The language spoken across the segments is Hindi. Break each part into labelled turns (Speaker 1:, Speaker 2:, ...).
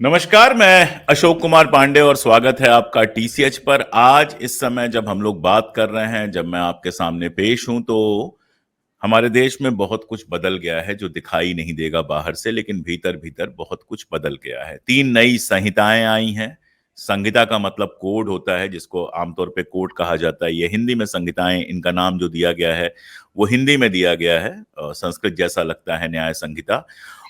Speaker 1: नमस्कार, मैं अशोक कुमार पांडे और स्वागत है आपका टीसीएच पर। आज इस समय जब हम लोग बात कर रहे हैं, जब मैं आपके सामने पेश हूं, तो हमारे देश में बहुत कुछ बदल गया है जो दिखाई नहीं देगा बाहर से, लेकिन भीतर भीतर बहुत कुछ बदल गया है। 3 नई संहिताएं आई हैं। संहिता का मतलब कोड होता है, जिसको आमतौर पे कोड कहा जाता है। ये हिंदी में संहिताएं, इनका नाम जो दिया गया है वो हिंदी में दिया गया है। संस्कृत जैसा लगता है, न्याय संहिता।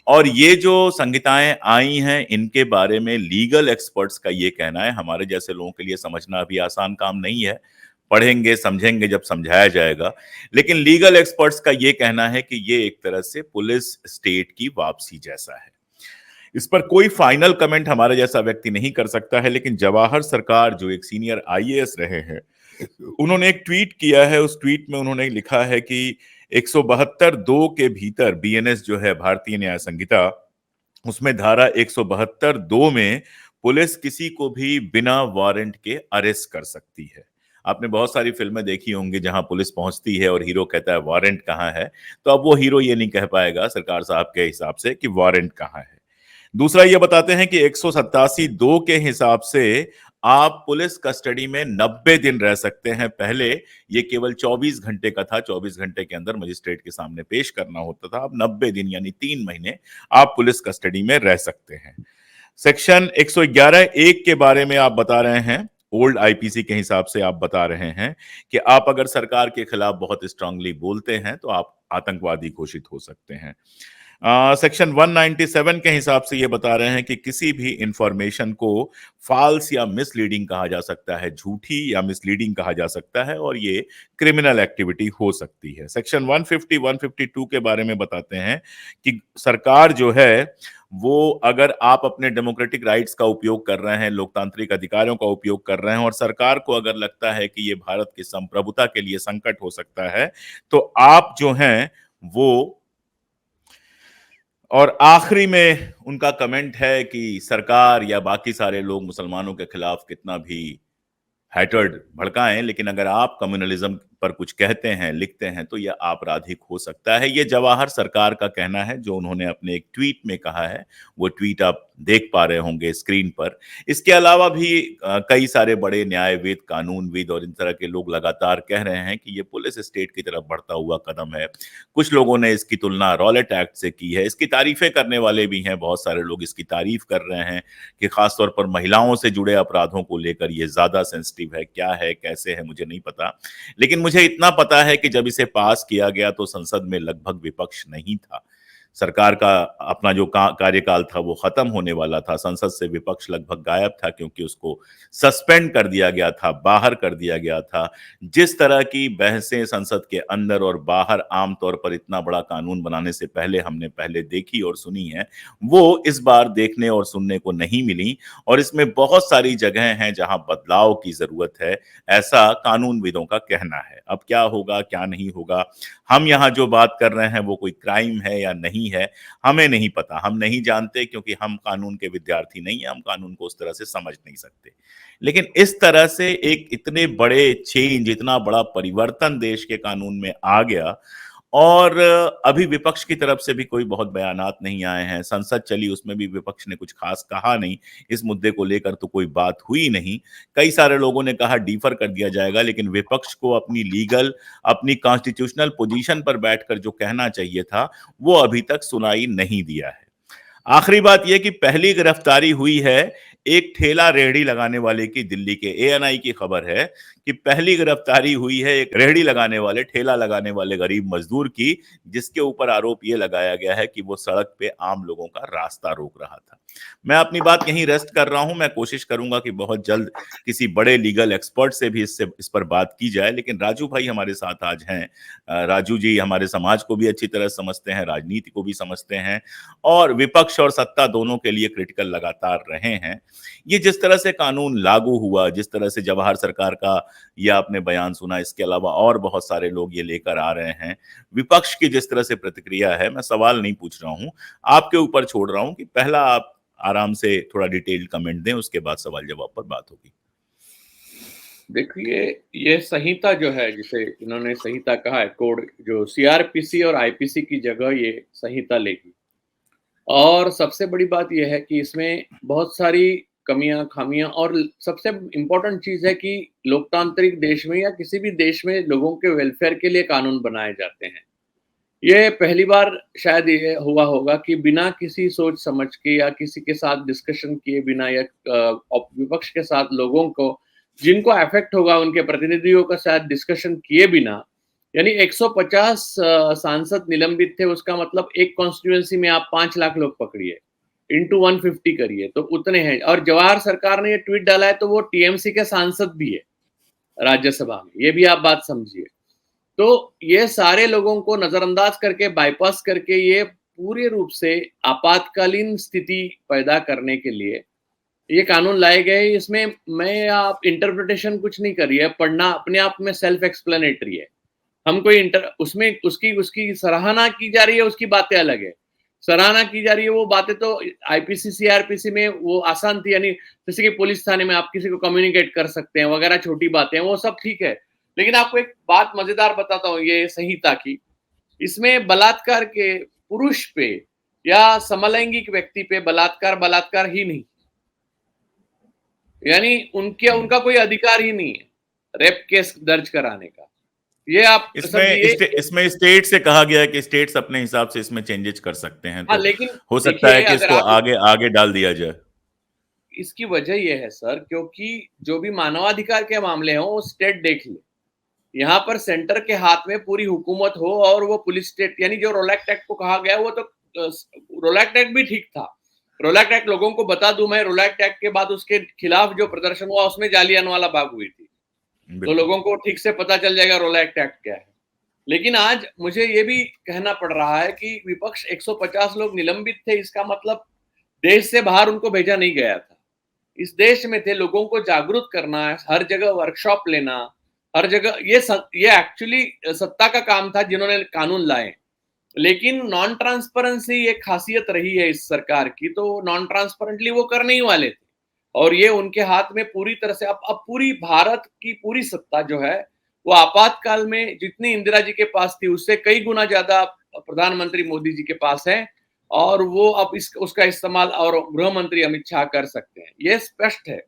Speaker 1: और ये जो संहिताएं आई हैं, इनके बारे में लीगल एक्सपर्ट्स का ये कहना है, हमारे जैसे लोगों के लिए समझना अभी आसान काम नहीं है। पढ़ेंगे समझेंगे जब समझाया जाएगा। लेकिन लीगल एक्सपर्ट्स का ये कहना है कि ये एक तरह से पुलिस स्टेट की वापसी जैसा है। इस पर कोई फाइनल कमेंट हमारे जैसा व्यक्ति नहीं कर सकता है, लेकिन जवाहर सरकार जो एक सीनियर आईएएस रहे हैं, उन्होंने एक ट्वीट किया है। उस ट्वीट में उन्होंने लिखा है कि 172 के भीतर बीएनएस जो है, भारतीय न्याय संहिता, उसमें धारा 172 में पुलिस किसी को भी बिना वारंट के अरेस्ट कर सकती है। आपने बहुत सारी फिल्में देखी होंगी जहां पुलिस पहुंचती है और हीरो कहता है वारंट कहाँ है। तो अब वो हीरो ये नहीं कह पाएगा सरकार साहब के हिसाब से कि वारंट कहाँ है। दूसरा ये बताते हैं कि 187(2) के हिसाब से आप पुलिस कस्टडी में 90 दिन रह सकते हैं। पहले ये केवल 24 घंटे का था, 24 घंटे के अंदर मजिस्ट्रेट के सामने पेश करना होता था। अब 90 दिन यानी 3 महीने आप पुलिस कस्टडी में रह सकते हैं। सेक्शन 111(1) के बारे में आप बता रहे हैं, ओल्ड आईपीसी के हिसाब से आप बता रहे हैं कि आप अगर सरकार के खिलाफ बहुत स्ट्रांगली बोलते हैं तो आप आतंकवादी घोषित हो सकते हैं। सेक्शन 197 के हिसाब से ये बता रहे हैं कि किसी भी इंफॉर्मेशन को फॉल्स या मिसलीडिंग कहा जा सकता है, झूठी या मिसलीडिंग कहा जा सकता है, और ये क्रिमिनल एक्टिविटी हो सकती है। सेक्शन 150 152 के बारे में बताते हैं कि सरकार जो है वो, अगर आप अपने डेमोक्रेटिक राइट्स का उपयोग कर रहे हैं, लोकतांत्रिक अधिकारों का उपयोग कर रहे हैं, और सरकार को अगर लगता है कि ये भारत की संप्रभुता के लिए संकट हो सकता है, तो आप जो हैं वो, और आखिरी में उनका कमेंट है कि सरकार या बाकी सारे लोग मुसलमानों के खिलाफ कितना भी हैटर्ड भड़काएं, लेकिन अगर आप कम्युनलिज्म पर कुछ कहते हैं, लिखते हैं, तो यह आपराधिक हो सकता है। ये जवाहर सरकार का कहना है, जो उन्होंने अपने एक ट्वीट में कहा है। वो ट्वीट आप देख पा रहे होंगे स्क्रीन पर। इसके अलावा भी कई सारे बड़े न्यायविद, कानूनविद और इन तरह के लोग लगातार कह रहे हैं कि ये पुलिस स्टेट की तरफ बढ़ता हुआ कदम है। कुछ लोगों ने इसकी तुलना रॉलेट एक्ट से की है। इसकी तारीफें करने वाले भी हैं, बहुत सारे लोग इसकी तारीफ कर रहे हैं कि खासतौर पर महिलाओं से जुड़े अपराधों को लेकर ये ज्यादा सेंसिटिव है। क्या है, कैसे है, मुझे नहीं पता, लेकिन मुझे इतना पता है कि जब इसे पास किया गया तो संसद में लगभग विपक्ष नहीं था। सरकार का अपना जो कार्यकाल था वो खत्म होने वाला था। संसद से विपक्ष लगभग गायब था, क्योंकि उसको सस्पेंड कर दिया गया था, बाहर कर दिया गया था। जिस तरह की बहसें संसद के अंदर और बाहर आमतौर पर इतना बड़ा कानून बनाने से पहले हमने पहले देखी और सुनी है, वो इस बार देखने और सुनने को नहीं मिली। और इसमें बहुत सारी जगह हैं जहां बदलाव की जरूरत है, ऐसा कानूनविदों का कहना है। अब क्या होगा, क्या नहीं होगा, हम यहाँ जो बात कर रहे हैं वो कोई क्राइम है या नहीं है, हमें नहीं पता, हम नहीं जानते, क्योंकि हम कानून के विद्यार्थी नहीं हैं, हम कानून को उस तरह से समझ नहीं सकते। लेकिन इस तरह से एक इतने बड़े चेंज, इतना बड़ा परिवर्तन देश के कानून में आ गया, और अभी विपक्ष की तरफ से भी कोई बहुत बयानात नहीं आए हैं। संसद चली, उसमें भी विपक्ष ने कुछ खास कहा नहीं। इस मुद्दे को लेकर तो कोई बात हुई नहीं। कई सारे लोगों ने कहा डीफर कर दिया जाएगा, लेकिन विपक्ष को अपनी लीगल, अपनी कॉन्स्टिट्यूशनल पोजीशन पर बैठकर जो कहना चाहिए था, वो अभी तक सुनाई नहीं दिया है। आखिरी बात यह कि पहली गिरफ्तारी हुई है एक ठेला रेहड़ी लगाने वाले की। दिल्ली के एएनआई की खबर है कि पहली गिरफ्तारी हुई है एक रेहड़ी लगाने वाले, ठेला लगाने वाले गरीब मजदूर की, जिसके ऊपर आरोप यह लगाया गया है कि वो सड़क पे आम लोगों का रास्ता रोक रहा था। मैं अपनी बात यहीं रेस्ट कर रहा हूं। मैं कोशिश करूंगा कि बहुत जल्द किसी बड़े लीगल एक्सपर्ट से भी इस पर बात की जाए। लेकिन राजू भाई हमारे साथ आज हैं। राजू जी हमारे समाज को भी अच्छी तरह समझते हैं, राजनीति को भी समझते हैं, और विपक्ष और सत्ता दोनों के लिए क्रिटिकल लगातार रहे हैं। ये जिस तरह से कानून लागू हुआ, जिस तरह से जवाहर सरकार का ये आपने बयान सुना, इसके अलावा और बहुत सारे लोग ये लेकर आ रहे हैं, विपक्ष की जिस तरह से प्रतिक्रिया है, मैं सवाल नहीं पूछ रहा हूं, आपके ऊपर छोड़ रहा हूं कि पहला आप आराम से थोड़ा डिटेल्ड कमेंट दें, उसके बाद सवाल जवाब पर बात होगी।
Speaker 2: देखिए, ये संहिता जो है, जिसे इन्होंने संहिता कहा है, कोड जो सीआरपीसी और आईपीसी की जगह ये संहिता लेगी। और सबसे बड़ी बात ये है कि इसमें बहुत सारी कमियाँ, खामियाँ और सबसे इम्पोर्टेंट चीज़ है कि लोकतांत्रिक देश में या किसी भी देश में लोगों के वेलफेयर के लिए कानून बनाए जाते हैं। ये पहली बार शायद ये हुआ होगा कि बिना किसी सोच-समझ के या किसी के साथ डिस्कशन किए बिना या विपक्ष के साथ लोगों को जिनको अफ़ेक्ट होगा उनके प्रतिनिधियों के साथ डिस्कशन किए बिना यानी 150 सांसद निलंबित थे उसका मतलब एक कॉन्स्टिट्यूएंसी में आप 5 लाख लोग पकड़िए, इंटू 150 करिए तो उतने हैं और जवाहर सरकार ने ये ट्वीट डाला है तो वो टीएमसी के सांसद भी है, राज्यसभा में, ये भी आप बात समझिए। तो ये सारे लोगों को नजरअंदाज करके बाईपास करके ये पूरे रूप से आपातकालीन स्थिति पैदा करने के लिए ये कानून लाए गए। इसमें मैं आप इंटरप्रिटेशन कुछ नहीं करिए, पढ़ना अपने आप में सेल्फ एक्सप्लेनेटरी है। हम कोई उसमें उसकी उसकी सराहना की जा रही है, उसकी बातें अलग है। सराहना की जा रही है, वो बातें तो आईपीसी, सीआरपीसी में वो आसान थी, यानी जैसे कि पुलिस थाने में आप किसी को कम्युनिकेट कर सकते हैं वगैरह, छोटी बातें हैं, वो सब ठीक है। लेकिन आपको एक बात मजेदार बताता हूँ ये संहिता की, इसमें बलात्कार के पुरुष पे या समलैंगिक व्यक्ति पे बलात्कार ही नहीं, यानी उनका कोई अधिकार ही नहीं है रेप केस दर्ज कराने का। ये आप समझिए।
Speaker 1: इसमें स्टेट से कहा गया है कि स्टेट्स अपने हिसाब से इसमें चेंजेस कर सकते हैं,
Speaker 2: हाँ,
Speaker 1: तो
Speaker 2: लेकिन
Speaker 1: हो सकता है
Speaker 2: देखिए
Speaker 1: कि
Speaker 2: अगर
Speaker 1: इसको
Speaker 2: आप
Speaker 1: आगे आगे डाल दिया जाए।
Speaker 2: इसकी वजह ये है सर, क्योंकि जो भी मानवाधिकार के मामले हों वो स्टेट देख ले। यहाँ पर सेंटर के हाथ में पूरी हुकूमत हो और वो पुलिस स्टेट, यानी जो रोलैक्ट एक्ट को कहा गया वो तो रोलैक्ट एक्ट भी ठीक था। रोलैक्ट एक्ट लोगों को बता दूं मैं, रोलैक्ट एक्ट के बाद उसके खिलाफ जो प्रदर्शन हुआ उसमें जालियानवाला बाग हुई थी, तो
Speaker 1: बिल्कुल।
Speaker 2: लोगों को ठीक से पता चल जाएगा रोलैक्ट एक्ट क्या है। लेकिन आज मुझे ये भी कहना पड़ रहा है कि विपक्ष 150 लोग निलंबित थे, इसका मतलब देश से बाहर उनको भेजा नहीं गया था, इस देश में थे। लोगों को जागरूक करना, हर जगह वर्कशॉप लेना, हर जगह ये एक्चुअली सत्ता का काम था जिन्होंने कानून लाए। लेकिन नॉन ट्रांसपेरेंसी एक खासियत रही है इस सरकार की, तो नॉन ट्रांसपेरेंटली वो करने ही वाले थे और ये उनके हाथ में पूरी तरह से अब पूरी भारत की पूरी सत्ता जो है वो आपातकाल में जितनी इंदिरा जी के पास थी उससे कई गुना ज्यादा प्रधानमंत्री मोदी जी के पास है और वो अब उसका इस्तेमाल और गृह मंत्री अमित शाह कर सकते हैं, ये स्पष्ट है।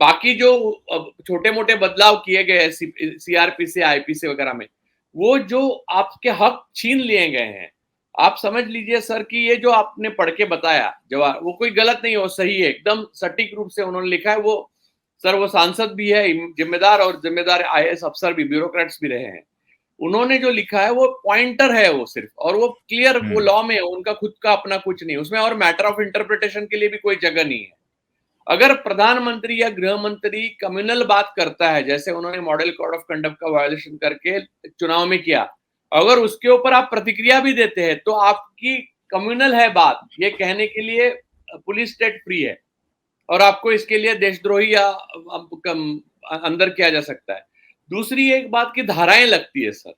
Speaker 2: बाकी जो छोटे मोटे बदलाव किए गए हैं सीआरपीसी, आईपीसी वगैरह में, वो जो आपके हक छीन लिए गए हैं, आप समझ लीजिए सर कि ये जो आपने पढ़ के बताया जवाब, वो कोई गलत नहीं हो, सही है, एकदम सटीक रूप से उन्होंने लिखा है। वो सर वो सांसद भी है, जिम्मेदार, और जिम्मेदार आईएएस अफसर भी, ब्यूरोक्रेट्स भी रहे हैं। उन्होंने जो लिखा है वो पॉइंटर है वो सिर्फ, और वो क्लियर, वो लॉ में है, उनका खुद का अपना कुछ नहीं उसमें, और मैटर ऑफ इंटरप्रिटेशन के लिए भी कोई जगह नहीं है। अगर प्रधानमंत्री या गृह मंत्री कम्युनल बात करता है, जैसे उन्होंने मॉडल कोड ऑफ कंडक्ट का वायोलेशन करके चुनाव में किया, अगर उसके ऊपर आप प्रतिक्रिया भी देते हैं तो आपकी कम्युनल है बात, ये कहने के लिए पुलिस स्टेट फ्री है और आपको इसके लिए देशद्रोही या अंदर किया जा सकता है। दूसरी एक बात की धाराएं लगती है सर,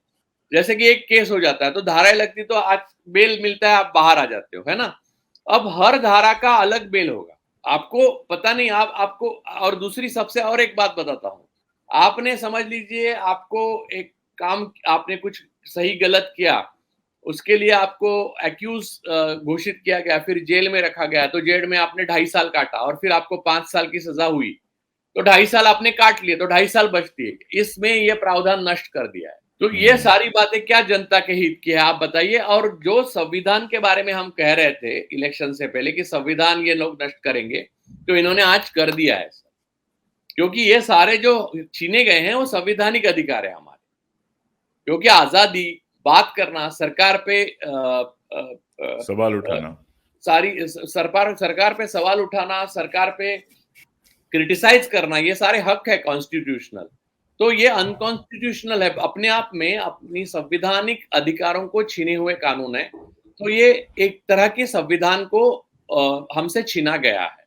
Speaker 2: जैसे कि एक केस हो जाता है तो धाराएं लगती, तो आज बेल मिलता है, आप बाहर आ जाते हो, है ना। अब हर धारा का अलग बेल होगा, आपको पता नहीं, आपको, और दूसरी सबसे और एक बात बताता हूं, आपने समझ लीजिए आपको एक काम, आपने कुछ सही गलत किया, उसके लिए आपको एक्यूज घोषित किया गया, फिर जेल में रखा गया, तो जेल में आपने 2.5 साल काटा और फिर आपको 5 साल की सजा हुई, तो 2.5 साल आपने काट लिए, तो 2.5 साल बचती है। इसमें यह प्रावधान नष्ट कर दिया है। तो ये सारी बातें क्या जनता के हित की है आप बताइए। और जो संविधान के बारे में हम कह रहे थे इलेक्शन से पहले कि संविधान ये लोग नष्ट करेंगे, तो इन्होंने आज कर दिया है, क्योंकि ये सारे जो छीने गए हैं वो संवैधानिक अधिकार है हमारे, क्योंकि आजादी, बात करना, सरकार पे
Speaker 1: सवाल उठाना,
Speaker 2: सरकार पे सवाल उठाना, सरकार पे क्रिटिसाइज करना, ये सारे हक है कॉन्स्टिट्यूशनल। तो ये अनकॉन्स्टिट्यूशनल है अपने आप में, अपनी संवैधानिक अधिकारों को छीने हुए कानून है। तो ये एक तरह के संविधान को हमसे छीना गया है।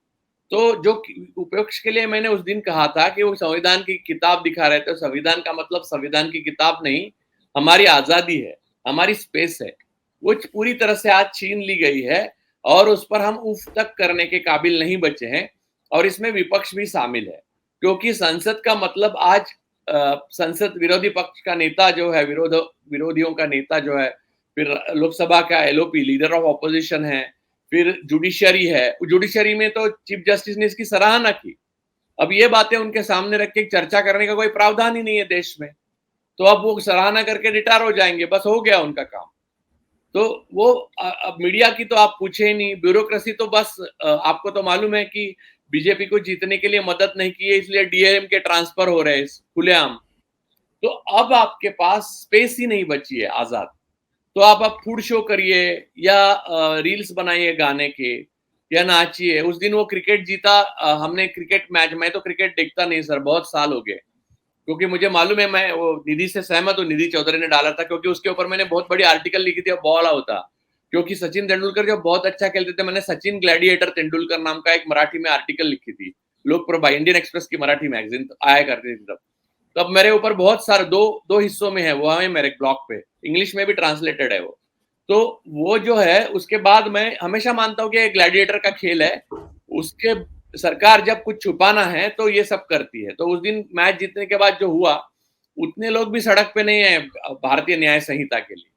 Speaker 2: तो जो विपक्ष के लिए मैंने उस दिन कहा था कि वो संविधान की किताब दिखा रहे थे, संविधान का मतलब संविधान की किताब नहीं, हमारी आजादी है, हमारी स्पेस है, वो पूरी तरह से आज छीन ली गई है और उस पर हम उफ तक करने के काबिल नहीं बचे हैं। और इसमें विपक्ष भी शामिल है, क्योंकि संसद का मतलब आज संसद, विरोधी पक्ष का नेता जो है, विरोधियों का नेता जो है, फिर लोकसभा का एलओपी, लीडर ऑफ ऑपोजिशन है, फिर जुडिशरी है, जुडिशरी में तो चीफ जस्टिस ने इसकी सराहना की। अब ये बातें उनके सामने रख के चर्चा करने का कोई प्रावधान ही नहीं है देश में, तो अब वो सराहना करके रिटायर हो जाएंगे, बस हो गया उनका काम। तो वो अब मीडिया की तो आप पूछे ही नहीं, ब्यूरोक्रेसी तो बस आपको तो मालूम है कि बीजेपी को जीतने के लिए मदद नहीं की है, इसलिए डीएम के ट्रांसफर हो रहे हैं खुलेआम। तो अब आपके पास स्पेस ही नहीं बची है आजाद। तो आप अब फूड शो करिए या रील्स बनाइए गाने के या नाचिए। उस दिन वो क्रिकेट जीता, हमने क्रिकेट मैच, मैं तो क्रिकेट देखता नहीं सर, बहुत साल हो गए, क्योंकि मुझे मालूम है, मैं वो निधि से सहमत हूँ, निधि चौधरी ने डाला था, क्योंकि उसके ऊपर मैंने बहुत बड़ी आर्टिकल लिखी थी, बॉल आउट था, क्योंकि सचिन तेंदुलकर जब बहुत अच्छा खेलते थे, मैंने सचिन ग्लैडिएटर तेंदुलकर नाम का एक मराठी में आर्टिकल लिखी थी, लोकप्रभा इंडियन एक्सप्रेस की मराठी मैगजीन आया करती थी तब। तब मेरे ऊपर बहुत सारे दो हिस्सों में है, वो है मेरे ब्लॉग पे, इंग्लिश में भी ट्रांसलेटेड है वो। तो वो जो है, उसके बाद मैं हमेशा मानता हूँ कि ग्लैडिएटर का खेल है, उसके सरकार जब कुछ छुपाना है तो ये सब करती है। तो उस दिन मैच जीतने के बाद जो हुआ, उतने लोग भी सड़क पे नहीं आए भारतीय न्याय संहिता के लिए।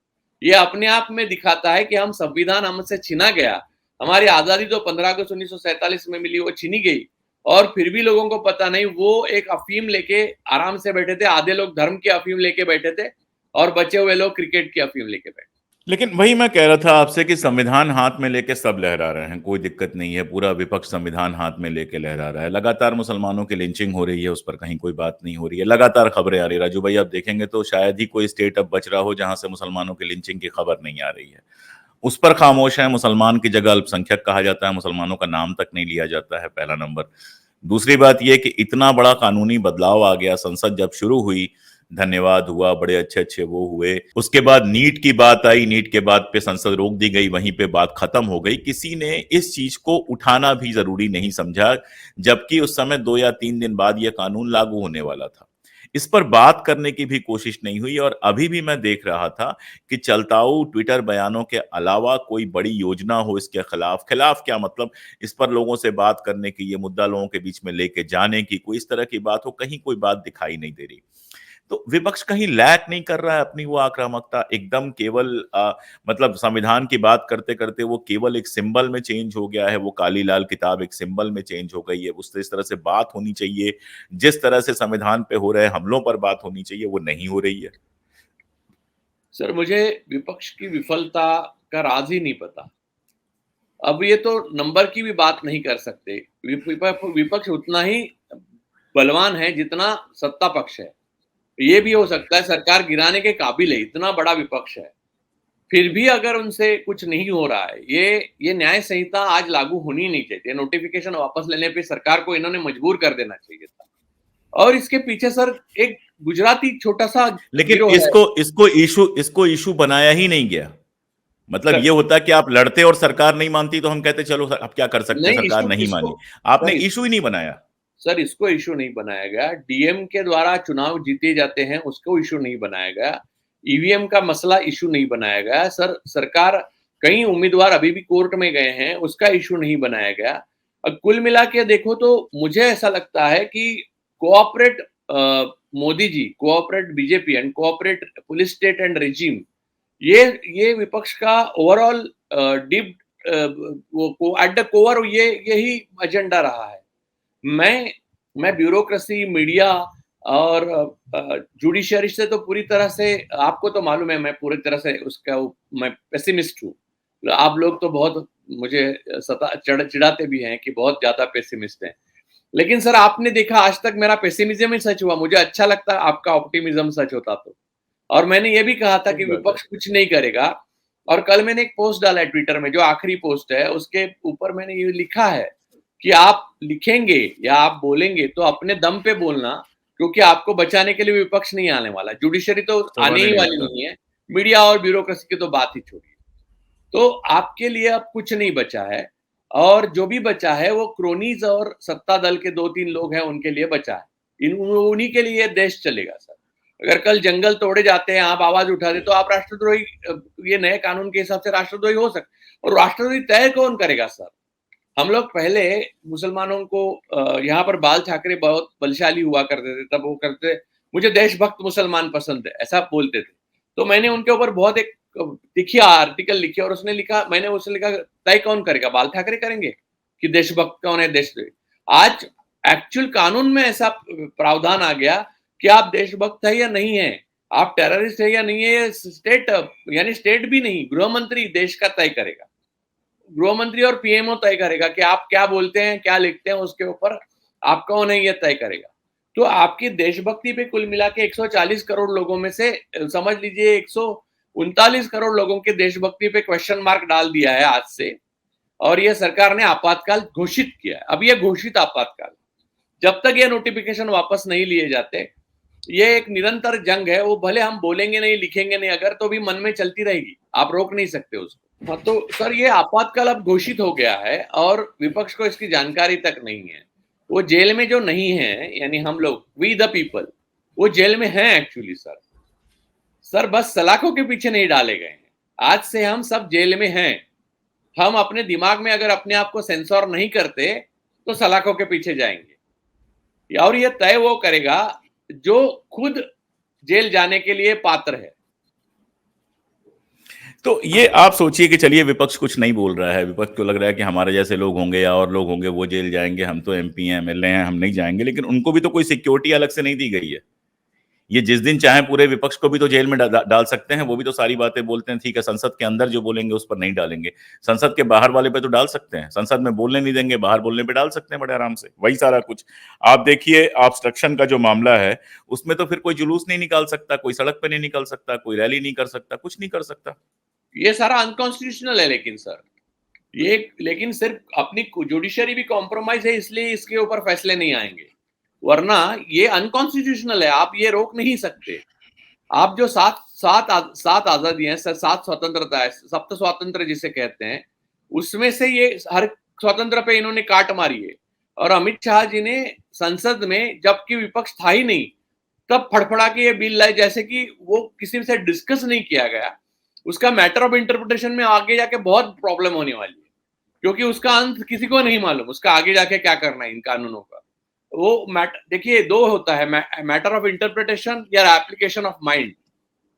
Speaker 2: ये अपने आप में दिखाता है कि हम संविधान हमसे छीना गया, हमारी आजादी तो 15 अगस्त 1947 में मिली, वो छीनी गई, और फिर भी लोगों को पता नहीं। वो एक अफीम लेके आराम से बैठे थे, आधे लोग धर्म की अफीम लेके बैठे थे और बचे हुए लोग क्रिकेट की अफीम लेके बैठे।
Speaker 1: लेकिन वही मैं कह रहा था आपसे कि संविधान हाथ में लेके सब लहरा रहे हैं, कोई दिक्कत नहीं है, पूरा विपक्ष संविधान हाथ में लेके लहरा रहा है, लगातार मुसलमानों की लिंचिंग हो रही है, उस पर कहीं कोई बात नहीं हो रही है, लगातार खबरें आ रही है। राजू भाई, आप देखेंगे तो शायद ही कोई स्टेट अब बच रहा हो जहां से मुसलमानों की लिंचिंग की खबर नहीं आ रही है। उस पर खामोश है, मुसलमान की जगह अल्पसंख्यक कहा जाता है, मुसलमानों का नाम तक नहीं लिया जाता है, पहला नंबर। दूसरी बात यह कि इतना बड़ा कानूनी बदलाव आ गया, संसद जब शुरू हुई, धन्यवाद हुआ, बड़े अच्छे अच्छे वो हुए, उसके बाद नीट की बात आई, नीट के बाद पे संसद रोक दी गई, वहीं पे बात खत्म हो गई। किसी ने इस चीज को उठाना भी जरूरी नहीं समझा, जबकि उस समय 2 या 3 दिन बाद यह कानून लागू होने वाला था। इस पर बात करने की भी कोशिश नहीं हुई। और अभी भी मैं देख रहा था कि चलताऊ ट्विटर बयानों के अलावा कोई बड़ी योजना हो इसके खिलाफ, खिलाफ क्या मतलब, इस पर लोगों से बात करने की, ये मुद्दा लोगों के बीच में लेके जाने की, कोई इस तरह की बात हो, कहीं कोई बात दिखाई नहीं दे रही। तो विपक्ष कहीं लैक नहीं कर रहा है अपनी वो आक्रामकता, एकदम केवल मतलब संविधान की बात करते करते वो केवल एक सिंबल में चेंज हो गया है, वो काली लाल किताब एक सिंबल में चेंज हो गई है। उससे इस तरह से बात होनी चाहिए, जिस तरह से संविधान पे हो रहे हमलों पर बात होनी चाहिए, वो नहीं हो रही है।
Speaker 2: सर, मुझे विपक्ष की विफलता का राज ही नहीं पता। अब ये तो नंबर की भी बात नहीं कर सकते। विपक्ष उतना ही बलवान है जितना सत्ता पक्ष है। ये भी हो सकता है सरकार गिराने के काबिल है, इतना बड़ा विपक्ष है। फिर भी अगर उनसे कुछ नहीं हो रहा है, ये न्याय संहिता आज लागू होनी नहीं चाहिए। नोटिफिकेशन वापस लेने पे सरकार को इन्होंने मजबूर कर देना चाहिए था। और इसके पीछे सर एक गुजराती छोटा सा
Speaker 1: लेकिन
Speaker 2: गिरोह है।
Speaker 1: इसको इशू बनाया ही नहीं गया। मतलब
Speaker 2: सर,
Speaker 1: ये होता कि आप लड़ते और सरकार नहीं मानती तो हम कहते चलो अब क्या कर सकते हैं,
Speaker 2: नहीं,
Speaker 1: सरकार
Speaker 2: इसको
Speaker 1: नहीं
Speaker 2: इसको
Speaker 1: मानी। आपने
Speaker 2: सर
Speaker 1: इशू ही नहीं बनाया।
Speaker 2: सर इसको इशू नहीं बनाया गया। डीएम के द्वारा चुनाव जीते जाते हैं, उसको इशू नहीं बनाया गया। ईवीएम का मसला इशू नहीं बनाया गया। सर, सरकार, कई उम्मीदवार अभी भी कोर्ट में गए हैं, उसका इशू नहीं बनाया गया। अब कुल मिला के देखो तो मुझे ऐसा लगता है कि cooperate Modi ji, cooperate BJP and cooperate police state and regime, ये विपक्ष का ओवरऑल डीप वो एट द कोर यही एजेंडा रहा है। मैं ब्यूरोक्रेसी, मीडिया और जुडिशरी से तो पूरी तरह से, आपको तो मालूम है, मैं पूरी तरह से मैं पेसिमिस्ट हूँ। आप लोग तो बहुत मुझे चिढ़ाते भी हैं कि बहुत ज्यादा पेसिमिस्ट हैं। लेकिन सर, आपने देखा आज तक मेरा पेसिमिज्म ही सच हुआ। मुझे अच्छा लगता है आपका ऑप्टिमिज्म सच होता तो। और मैंने ये भी कहा था कि
Speaker 1: सही बात है।
Speaker 2: विपक्ष कुछ नहीं करेगा। और कल मैंने एक पोस्ट डाला है ट्विटर में, जो आखिरी पोस्ट है, उसके ऊपर मैंने ये लिखा है कि आप लिखेंगे या आप बोलेंगे तो अपने दम पे बोलना, क्योंकि आपको बचाने के लिए विपक्ष नहीं आने वाला। जुडिशरी तो
Speaker 1: सवाल
Speaker 2: आने
Speaker 1: ही
Speaker 2: ही
Speaker 1: नहीं
Speaker 2: वाली
Speaker 1: उठता।
Speaker 2: नहीं है। मीडिया और ब्यूरोक्रेसी की तो बात ही छोड़िए। तो आपके लिए अब कुछ नहीं बचा है। और जो भी बचा है वो क्रोनीज और सत्ता दल के 2-3 लोग हैं, उनके लिए बचा है। उन्हीं के लिए देश चलेगा सर। अगर कल जंगल तोड़े जाते हैं, आप आवाज उठाते, तो आप राष्ट्रद्रोही, ये नए कानून के हिसाब से राष्ट्रद्रोही हो सकते। और राष्ट्रद्रोही तय कौन करेगा सर? हम लोग पहले मुसलमानों को, यहाँ पर बाल ठाकरे बहुत बलशाली हुआ करते थे, तब वो करते, मुझे देशभक्त मुसलमान पसंद है, ऐसा बोलते थे। तो मैंने उनके ऊपर बहुत एक लिखी आर्टिकल लिखी और उसने लिखा, मैंने उससे लिखा तय कौन करेगा, बाल ठाकरे करेंगे कि देशभक्त कौन है देश। आज एक्चुअल कानून में ऐसा प्रावधान आ गया कि आप देशभक्त है या नहीं है, आप टेररिस्ट है या नहीं है, ये स्टेट यानी स्टेट भी नहीं, गृह मंत्री देश का तय करेगा। गृह मंत्री और पीएमओ तय करेगा कि आप क्या बोलते हैं, क्या लिखते हैं, उसके ऊपर आप कौन है ये तय करेगा। तो आपकी देशभक्ति पे कुल मिला के 140 करोड़ लोगों में से समझ लीजिए 139 करोड़ लोगों के देशभक्ति पे क्वेश्चन मार्क डाल दिया है आज से, और ये सरकार ने आपातकाल घोषित किया है। अब ये घोषित आपातकाल, जब तक ये नोटिफिकेशन वापस नहीं लिए जाते, ये एक निरंतर जंग है। वो भले हम बोलेंगे नहीं, लिखेंगे नहीं अगर, तो भी मन में चलती रहेगी, आप रोक नहीं सकते उसको। हाँ, तो सर ये आपातकाल अब घोषित हो गया है और विपक्ष को इसकी जानकारी तक नहीं है। वो जेल में जो नहीं है, यानी हम लोग, वी द पीपल, वो जेल में हैं एक्चुअली सर बस सलाखों के पीछे नहीं डाले गए हैं। आज से हम सब जेल में हैं। हम अपने दिमाग में अगर अपने आप को सेंसर नहीं करते तो सलाखों के पीछे जाएंगे, और ये तय वो करेगा जो खुद जेल जाने के लिए पात्र है।
Speaker 1: तो ये आप सोचिए कि चलिए विपक्ष कुछ नहीं बोल रहा है, विपक्ष को लग रहा है कि हमारे जैसे लोग होंगे या और लोग होंगे वो जेल जाएंगे, हम तो एमपी हैं, एमएलए हैं, हम नहीं जाएंगे, लेकिन उनको भी तो कोई सिक्योरिटी अलग से नहीं दी गई है। ये जिस दिन चाहे पूरे विपक्ष को भी तो जेल में डाल सकते हैं, वो भी तो सारी बातें बोलते हैं, ठीक है संसद के अंदर जो बोलेंगे उस पर नहीं डालेंगे, संसद के बाहर वाले पे तो डाल सकते हैं, संसद में बोलने नहीं देंगे, बाहर बोलने पे डाल सकते हैं बड़े आराम से, वही सारा कुछ। आप देखिए ऑब्स्ट्रक्शन का जो मामला है उसमें तो फिर कोई जुलूस नहीं निकाल सकता, कोई सड़क पे नहीं निकल सकता, कोई रैली नहीं कर सकता, कुछ नहीं कर सकता।
Speaker 2: ये सारा अनकॉन्स्टिट्यूशनल है। लेकिन सर ये, लेकिन सिर्फ अपनी जुडिशरी भी कॉम्प्रोमाइज है, इसलिए इसके ऊपर फैसले नहीं आएंगे, वरना ये अनकॉन्स्टिट्यूशनल है, आप ये रोक नहीं सकते। आप जो सात आजादी है, सात स्वतंत्रता है, सप्त स्वातंत्र जिसे कहते हैं, उसमें से ये हर स्वतंत्र पे इन्होंने काट मारी है। और अमित शाह जी ने संसद में, जबकि विपक्ष था ही नहीं, तब फड़फड़ा के ये बिल लाए, जैसे कि वो किसी से डिस्कस नहीं किया गया। उसका मैटर ऑफ इंटरप्रिटेशन में आगे जाके बहुत प्रॉब्लम होने वाली है, क्योंकि उसका अंत किसी को नहीं मालूम, उसका आगे जाके क्या करना है इन कानूनों का। वो देखिए, दो होता है, मैटर ऑफ इंटरप्रिटेशन या एप्लीकेशन ऑफ माइंड।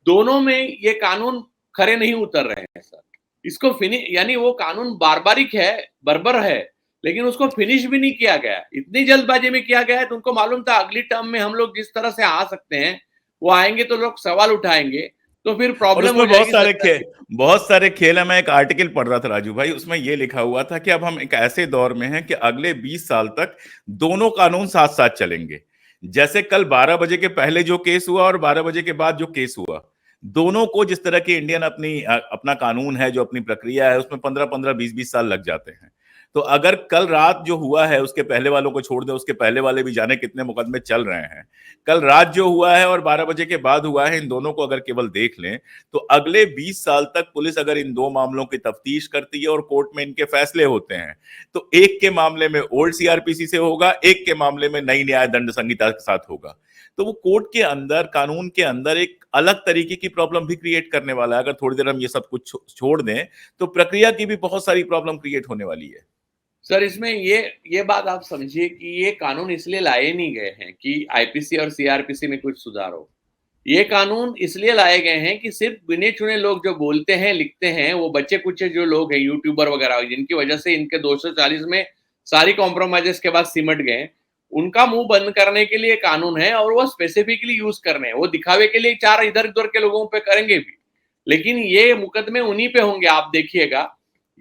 Speaker 2: दोनों में ये कानून खरे नहीं उतर रहे हैं सर। इसको फिनिश, यानी वो कानून बारबारिक है, बर्बर है, लेकिन उसको फिनिश भी नहीं किया गया। इतनी जल्दबाजी में किया गया है, तो उनको मालूम था अगली टर्म में हम लोग जिस तरह से आ सकते हैं, वो आएंगे तो लोग सवाल उठाएंगे, तो फिर प्रॉब्लम हो जाएगी।
Speaker 1: बहुत सारे खेल है। मैं एक आर्टिकल पढ़ रहा था राजू भाई, उसमें ये लिखा हुआ था कि अब हम एक ऐसे दौर में हैं कि अगले 20 साल तक दोनों कानून साथ साथ चलेंगे। जैसे कल 12 बजे के पहले जो केस हुआ और 12 बजे के बाद जो केस हुआ, दोनों को जिस तरह की इंडियन अपना कानून है, जो अपनी प्रक्रिया है, उसमें 15-15, 20-20 साल लग जाते हैं। तो अगर कल रात जो हुआ है उसके पहले वालों को छोड़ दें, उसके पहले वाले भी जाने कितने मुकदमे चल रहे हैं, कल रात जो हुआ है और 12 बजे के बाद हुआ है, इन दोनों को अगर केवल देख लें तो अगले 20 साल तक पुलिस अगर इन दो मामलों की तफ्तीश करती है और कोर्ट में इनके फैसले होते हैं, तो एक के मामले में ओल्ड सीआरपीसी से होगा, एक के मामले में नई न्याय दंड संहिता के साथ होगा। तो वो कोर्ट के अंदर, कानून के अंदर एक अलग तरीके की प्रॉब्लम भी क्रिएट करने वाला है। अगर थोड़ी देर हम ये सब कुछ छोड़ दें तो प्रक्रिया की भी बहुत सारी प्रॉब्लम क्रिएट होने वाली है।
Speaker 2: सर इसमें ये बात आप समझिए कि ये कानून इसलिए लाए नहीं गए हैं कि आईपीसी और सीआरपीसी में कुछ सुधार हो। ये कानून इसलिए लाए गए हैं कि सिर्फ गिने चुने लोग जो बोलते हैं, लिखते हैं, वो बच्चे कुचे जो लोग हैं, यूट्यूबर वगैरह, जिनकी वजह से इनके 240 में सारी कॉम्प्रोमाइजेस के बाद सिमट गए, उनका मुंह बंद करने के लिए कानून है, और वो स्पेसिफिकली यूज करने हैं। वो दिखावे के लिए 4 इधर उधर के लोगों पे करेंगे भी, लेकिन ये मुकदमे उन्हीं पे होंगे। आप देखिएगा,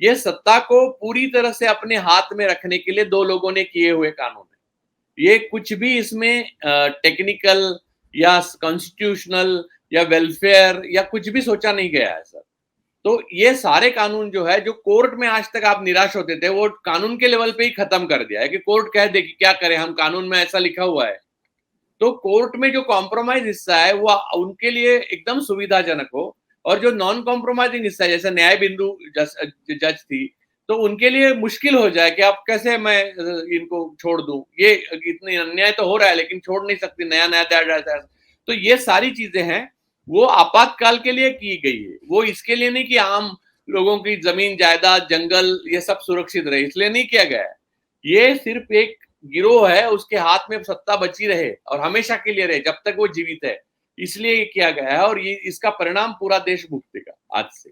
Speaker 2: ये सत्ता को पूरी तरह से अपने हाथ में रखने के लिए 2 लोगों ने किए हुए कानून है। ये कुछ भी इसमें टेक्निकल या कॉन्स्टिट्यूशनल या वेलफेयर या कुछ भी सोचा नहीं गया है सर। तो ये सारे कानून जो है, जो कोर्ट में आज तक आप निराश होते थे, वो कानून के लेवल पे ही खत्म कर दिया है कि कोर्ट कह दे कि क्या करें, हम कानून में ऐसा लिखा हुआ है। तो कोर्ट में जो कॉम्प्रोमाइज हिस्सा है वो उनके लिए एकदम सुविधाजनक हो, और जो नॉन कॉम्प्रोमाइजिंग हिस्सा है, जैसे न्याय बिंदु जज थी, तो उनके लिए मुश्किल हो जाए कि आप कैसे मैं इनको छोड़ दूं, ये इतनी अन्याय तो हो रहा है लेकिन छोड़ नहीं सकती, नया नया तैयार रहता है। तो ये सारी चीजें हैं, वो आपातकाल के लिए की गई है, वो इसके लिए नहीं कि आम लोगों की जमीन जायदाद जंगल ये सब सुरक्षित रहे, इसलिए नहीं किया गया है। ये सिर्फ एक गिरोह है, उसके हाथ में सत्ता बची रहे और हमेशा के लिए रहे, जब तक वो जीवित है। इसलिए ये किया गया है और ये इसका परिणाम पूरा देश भुगतेगा आज से।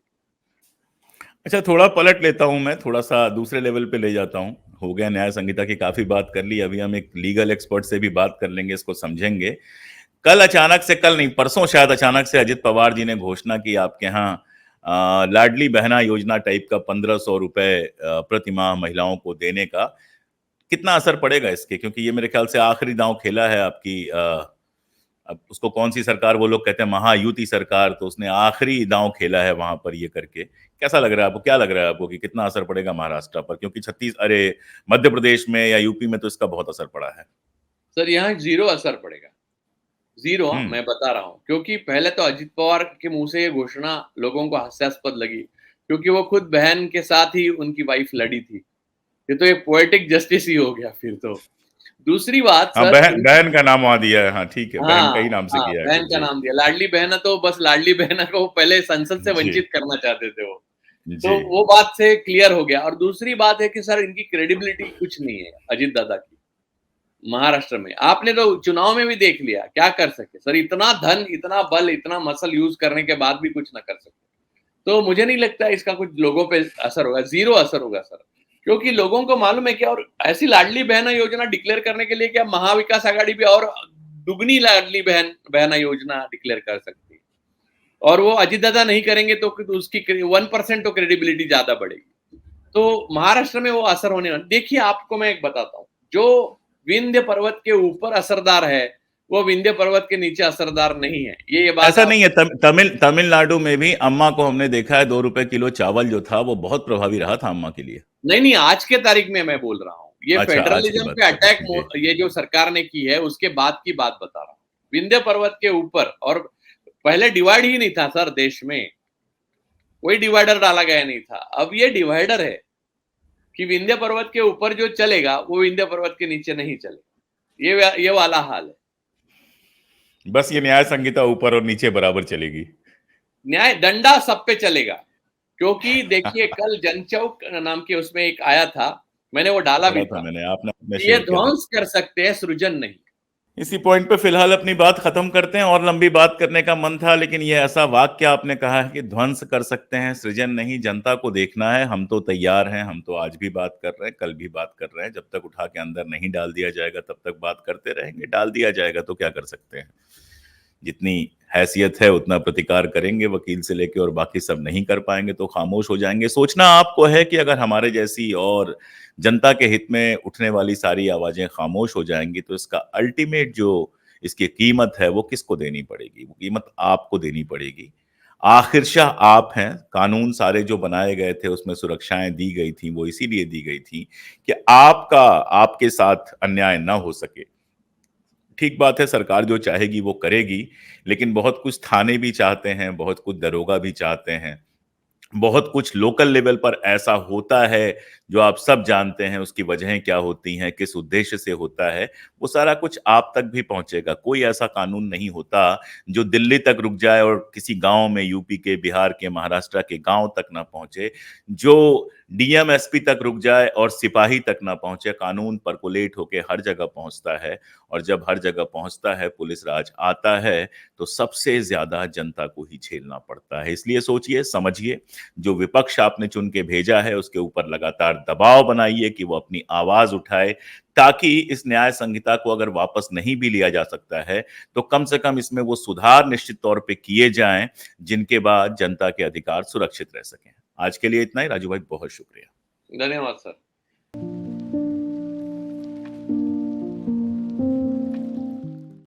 Speaker 1: अच्छा, थोड़ा पलट लेता हूं मैं, थोड़ा-सा दूसरे लेवल पे ले जाता हूं। हो गया न्याय संहिता की काफ़ी बात कर ली, अभी हम एक लीगल एक्सपर्ट से भी बात कर लेंगे, इसको समझेंगे। कल अचानक से, कल नहीं, परसों शायद अचानक से अजित पवार जी ने घोषणा की आपके यहाँ लाडली बहना योजना टाइप का 1,500 रुपए प्रति माह महिलाओं को देने का। कितना असर पड़ेगा इसके? क्योंकि ये मेरे ख्याल से आखिरी दांव खेला है आपकी अब उसको कौन सी सरकार, वो लोग कहते हैं महायुति सरकार, तो उसने आखिरी दांव खेला है वहां पर ये करके। कैसा लग रहा है आपको, क्या लग रहा है आपको कि कितना असर पड़ेगा महाराष्ट्र पर? क्योंकि मध्य प्रदेश में या यूपी में तो इसका बहुत असर पड़ा है।
Speaker 2: सर यहाँ 0 असर पड़ेगा। 0
Speaker 1: हम्म।
Speaker 2: मैं बता रहा हूँ, क्योंकि पहले तो अजित पवार के मुँह से ये घोषणा लोगों को हास्यास्पद लगी, क्योंकि वो खुद बहन के साथ ही उनकी वाइफ लड़ी थी। ये तो एक पोएटिक जस्टिस ही हो गया फिर तो। दूसरी बात
Speaker 1: हाँ,
Speaker 2: सर
Speaker 1: बहन बहन का नाम वहां दिया है, हाँ ठीक है, बहन का
Speaker 2: हाँ,
Speaker 1: ही नाम से
Speaker 2: हाँ,
Speaker 1: किया है
Speaker 2: बहन
Speaker 1: कुछ।
Speaker 2: का
Speaker 1: जी
Speaker 2: नाम दिया। लाडली बहना तो बस लाडली बहना को पहले संसद से
Speaker 1: जी
Speaker 2: वंचित करना चाहते थे वो।
Speaker 1: जी।
Speaker 2: तो वो बात से क्लियर हो गया और दूसरी बात है कि सर इनकी क्रेडिबिलिटी कुछ नहीं है अजित दादा की, महाराष्ट्र में। आपने तो चुनाव में भी देख लिया, क्या कर सके? सर इतना धन, इतना बल, इतना मसल यूज़ करने के बाद भी कुछ ना कर सके। तो मुझे नहीं लगता इसका कुछ लोगों पे असर होगा, 0 असर होगा सर। क्योंकि लोगों को मालूम है कि और ऐसी लाडली बहना योजना डिक्लेयर करने के लिए क्या महाविकास आघाड़ी भी और दुगनी लाडली बहना योजना डिक्लेयर कर सकती है। और वो अजित दादा नहीं करेंगे तो उसकी 1% तो क्रेडिबिलिटी ज्यादा बढ़ेगी। तो महाराष्ट्र में वो असर होने वाला। देखिए आपको मैं एक बताता हूँ, जो विंध्य पर्वत के ऊपर असरदार है, वो विंध्य पर्वत के नीचे असरदार नहीं है। ये बात
Speaker 1: ऐसा
Speaker 2: आप
Speaker 1: नहीं है, तमिलनाडु में भी अम्मा को हमने देखा है, 2 रुपए किलो चावल जो था वो बहुत प्रभावी रहा था अम्मा के लिए।
Speaker 2: नहीं, नहीं, आज के तारीख में मैं बोल रहा हूँ। ये
Speaker 1: अच्छा, आज की
Speaker 2: फेडरलिज्म
Speaker 1: बात
Speaker 2: पे
Speaker 1: कर रहे
Speaker 2: अटैक
Speaker 1: हैं जी।
Speaker 2: ये जो सरकार ने की है, उसके बाद की बात बता रहा हूँ। विंध्य पर्वत के ऊपर और पहले डिवाइड ही नहीं था सर देश में, कोई डिवाइडर डाला गया नहीं था। अब ये डिवाइडर है कि विंध्य पर्वत के ऊपर जो चलेगा, वो विंध्य पर्वत के नीचे नहीं चलेगा। ये वाला हाल है।
Speaker 1: बस ये न्याय संहिता ऊपर और नीचे बराबर चलेगी।
Speaker 2: न्याय डंडा सब पे चलेगा, क्योंकि देखिए कल जनचौक नाम के उसमें एक आया था, मैंने वो डाला भी
Speaker 1: पढ़ा था
Speaker 2: था।
Speaker 1: मैंने, आपने
Speaker 2: ये
Speaker 1: शेयर किया था।
Speaker 2: ध्वंस कर सकते हैं, सृजन नहीं।
Speaker 1: इसी पॉइंट पे फिलहाल अपनी बात खत्म करते हैं, और लंबी बात करने का मन था, लेकिन ये ऐसा वाक्य आपने कहा है कि ध्वंस कर सकते हैं, सृजन नहीं। जनता को देखना है, हम तो तैयार हैं, हम तो आज भी बात कर रहे हैं, कल भी बात कर रहे हैं। जब तक उठा के अंदर नहीं डाल दिया जाएगा तब तक बात करते रहेंगे, डाल दिया जाएगा तो क्या कर सकते हैं। जितनी हैसियत है उतना प्रतिकार करेंगे, वकील से लेके, और बाकी सब नहीं कर पाएंगे तो खामोश हो जाएंगे। सोचना आपको है कि अगर हमारे जैसी और जनता के हित में उठने वाली सारी आवाजें खामोश हो जाएंगी तो इसका अल्टीमेट जो इसकी कीमत है वो किसको देनी पड़ेगी? वो कीमत आपको देनी पड़ेगी। आखिरशाह आप हैं। कानून सारे जो बनाए गए थे उसमें सुरक्षाएं दी गई थी, वो इसीलिए दी गई थी कि आपके साथ अन्याय ना हो सके। ठीक बात है, सरकार जो चाहेगी वो करेगी, लेकिन बहुत कुछ थाने भी चाहते हैं, बहुत कुछ दरोगा भी चाहते हैं, बहुत कुछ लोकल लेवल पर ऐसा होता है जो आप सब जानते हैं, उसकी वजहें क्या होती हैं, किस उद्देश्य से होता है, वो सारा कुछ आप तक भी पहुंचेगा। कोई ऐसा कानून नहीं होता जो दिल्ली तक रुक जाए और किसी गांव में, यूपी के, बिहार के, महाराष्ट्र के गांव तक ना पहुंचे, जो डीएम एसपी तक रुक जाए और सिपाही तक ना पहुंचे। कानून परकोलेट होके हर जगह पहुंचता है, और जब हर जगह पहुंचता है, पुलिस राज आता है, तो सबसे ज्यादा जनता को ही झेलना पड़ता है। इसलिए सोचिए, समझिए, जो विपक्ष आपने चुन के भेजा है उसके ऊपर लगातार दबाव बनाइए कि वो अपनी आवाज उठाए, ताकि इस न्याय संहिता को अगर वापस नहीं भी लिया जा सकता है तो कम से कम इसमें वो सुधार निश्चित तौर पे किए जाएं जिनके बाद जनता के अधिकार सुरक्षित रह सकें। आज के लिए इतना ही। राजू भाई, बहुत शुक्रिया।
Speaker 2: धन्यवाद सर।